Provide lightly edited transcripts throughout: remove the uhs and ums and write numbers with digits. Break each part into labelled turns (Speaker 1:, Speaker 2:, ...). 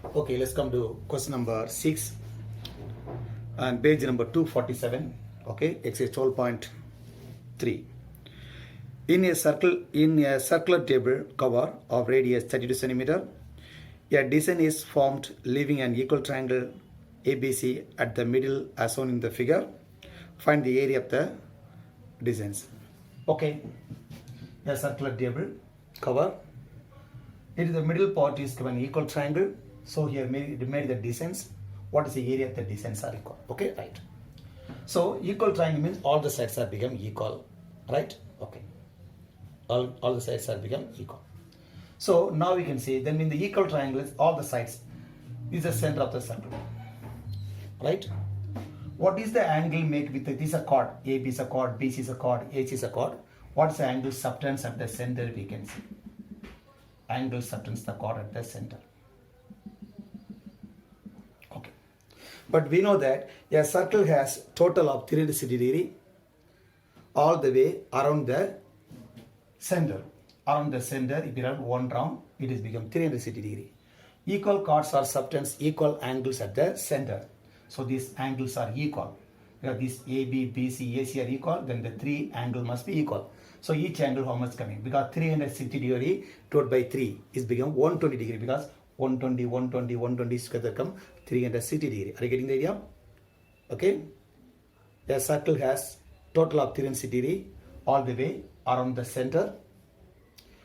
Speaker 1: Okay, let's come to question number 6 and page number 247. Okay, exercise 12.3. In a circular table cover of radius 32 centimeter, a design is formed leaving an equal triangle ABC at the middle as shown in the figure. Find the area of the designs. Okay, a circular table cover. It is the middle part is given equal triangle. So here made the designs. What is the area of the designs are equal? Okay, right. So equal triangle means all the sides are become equal, right? Okay. All the sides are become equal. So now we can see then in the equal triangle is all the sides is the center of the circle, right? What is the angle made with this is a chord? AB is a chord, BC is a chord, AC is a chord. What is the angle subtends at the center? We can see angle subtends the chord at the center. Okay, but we know that a circle has total of 360 degree all the way around the center. Around the center, if you run one round, it is become 360 degree. Equal chords are subtends equal angles at the center. So these angles are equal. Because these AB, BC, AC are equal, then the three angle must be equal. So each angle how much coming? Because 360 degree divided by 3 is become 120 degree because 120, 120, 120 together come 360 degree. Are you getting the idea? Okay. A circle has total of 360 degree all the way around the center.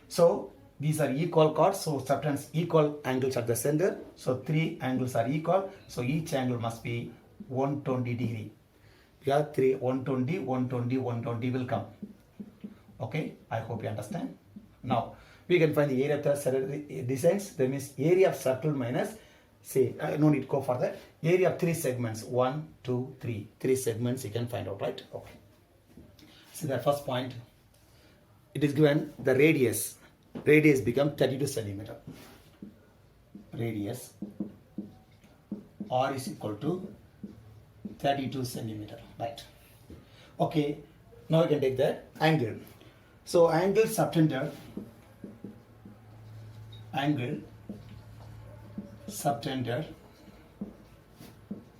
Speaker 1: So these are equal chords, so subtends equal angles at the center. So three angles are equal. So each angle must be 120 degree. Because 120, 120, 120 will come. Okay, I hope you understand. Now we can find the area of the designs. That means area of circle minus, say, no need to go further. Area of three segments. 1, 2, 3. Three segments you can find out, right? Okay. See the first point. It is given the radius. Radius become 32 centimeter. Radius R is equal to 32 centimeter. Right. Okay. Now you can take the angle. So angle subtended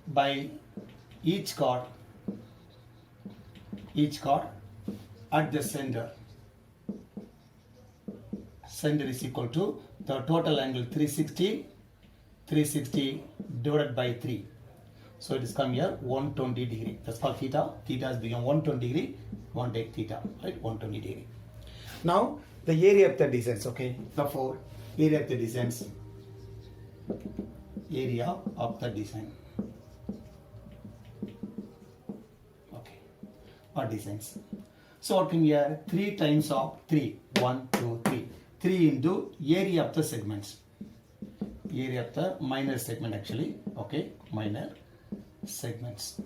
Speaker 1: by each chord at the center. Center is equal to the total angle 360 divided by 3. So it is come here 120 degree. That's called theta. Theta has become 120 degree. One take theta, right? 120 degree. Now the area of the designs. Okay. Therefore, area of the designs. Area of the design. Okay. Or designs. So what can we have? 3 times of 3. 1, 2, 3. 3 into area of the segments. Area of the minor segment actually. Okay. Minor segments.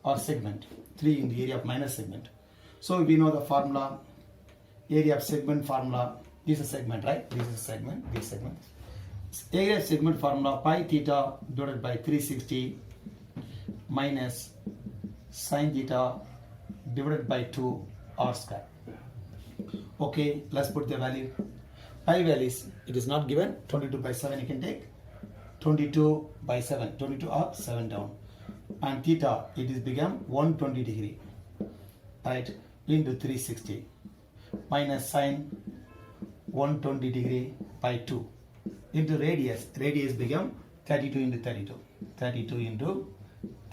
Speaker 1: Or segment. 3 in the area of minor segment. So we know the formula. Area of segment formula. This is a segment, right? This is a segment. This segment. Area of segment formula pi theta divided by 360 minus sin theta divided by 2 r square. Okay, let's put the value. Pi values, it is not given. 22 by 7 you can take. 22 by 7. 22 up, 7 down. And theta, it is become 120 degree. Right, into 360. Minus sine 120 degree by 2. Into radius. Radius become 32 into 32. 32 into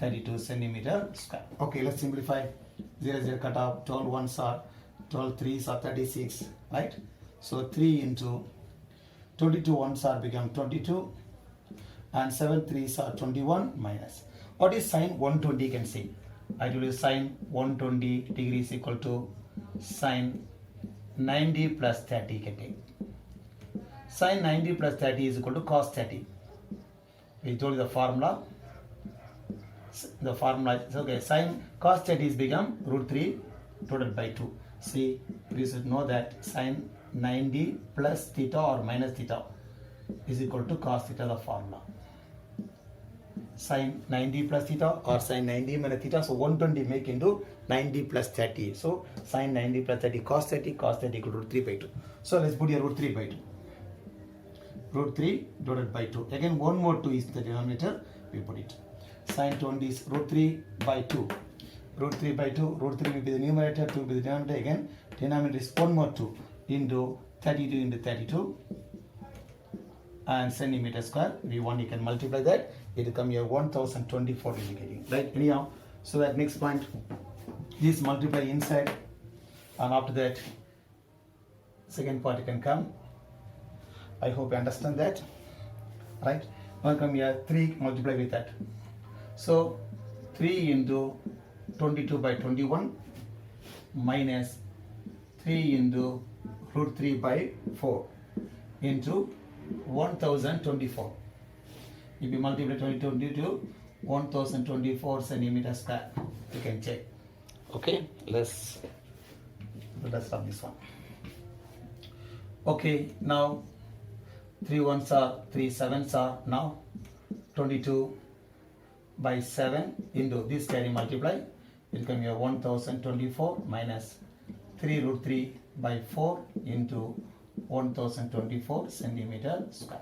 Speaker 1: 32 centimeter square. Okay, let's simplify. 0, 0 cut off. 12 ones are 12 3s are 36, right? So 3 into 22 ones are become 22 and 7 3s are 21 minus. What is sine 120 you can see? I told you sine 120 degrees equal to sine 90 plus 30 you can take. Sine 90 plus 30 is equal to cos 30. We told you the formula. The formula is okay. Sine cos 30 is become root 3 divided by 2. See, we should know that sine 90 plus theta or minus theta is equal to cos theta, the formula. Sine 90 plus theta or sine 90 minus theta. So 120 make into 90 plus 30. So sine 90 plus 30 cos 30 equal to root 3 by 2. So let's put here root 3 by 2. root 3 divided by 2. Again, one more 2 is the denominator, we put it. Sin 20 is root 3 by 2. Root 3 by 2, root 3 will be the numerator, 2 will be the denominator. Again, denominator is one more 2 into 32 into 32 and centimeter square. We want, you can multiply that. It will come here 1024 indicating. Right? Anyhow, so at next point, this multiply inside, and after that, second part can come. I hope you understand that. Right? Now come here, 3 multiply with that. So 3 into 22 by 21 minus 3 into root 3 by 4 into 1024. If you multiply 22 1024 centimeter square, you can check. Okay, let's stop this one. Okay, now 3 1s are 3 7s are now 22 by 7 into this carry multiply. It will come here 1024 minus 3 root 3 by 4 into 1024 centimeter square.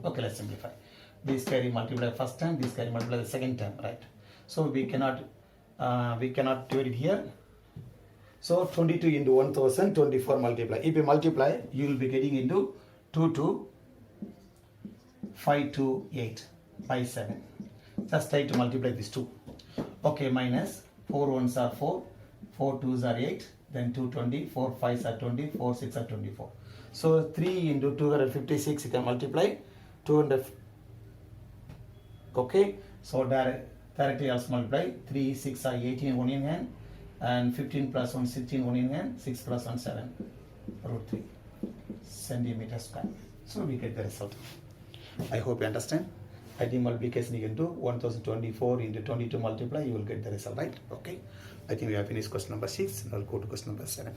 Speaker 1: Okay, let's simplify. This carry multiply first time, this carry multiply the second time, right? So we cannot do it here. So 22 into 1024 multiply. If you multiply, you will be getting into 22528 by 7. Just try to multiply these two. Okay, minus 4 1s are 4, 4 2s are 8, then 220, 4 5s are 20, 4 6 are 24. So 3 into 256 you can multiply 200. Okay, so directly also multiply 3 6 are 18 1 in hand, and 15 plus 1 16 1 in hand, 6 plus 1 7 root 3 centimeter square. So we get the result. I hope you understand. I think multiplication you can do 1024 into 22 multiply, you will get the result, right? Okay, I think we have finished question number 6. I'll go to question number 7.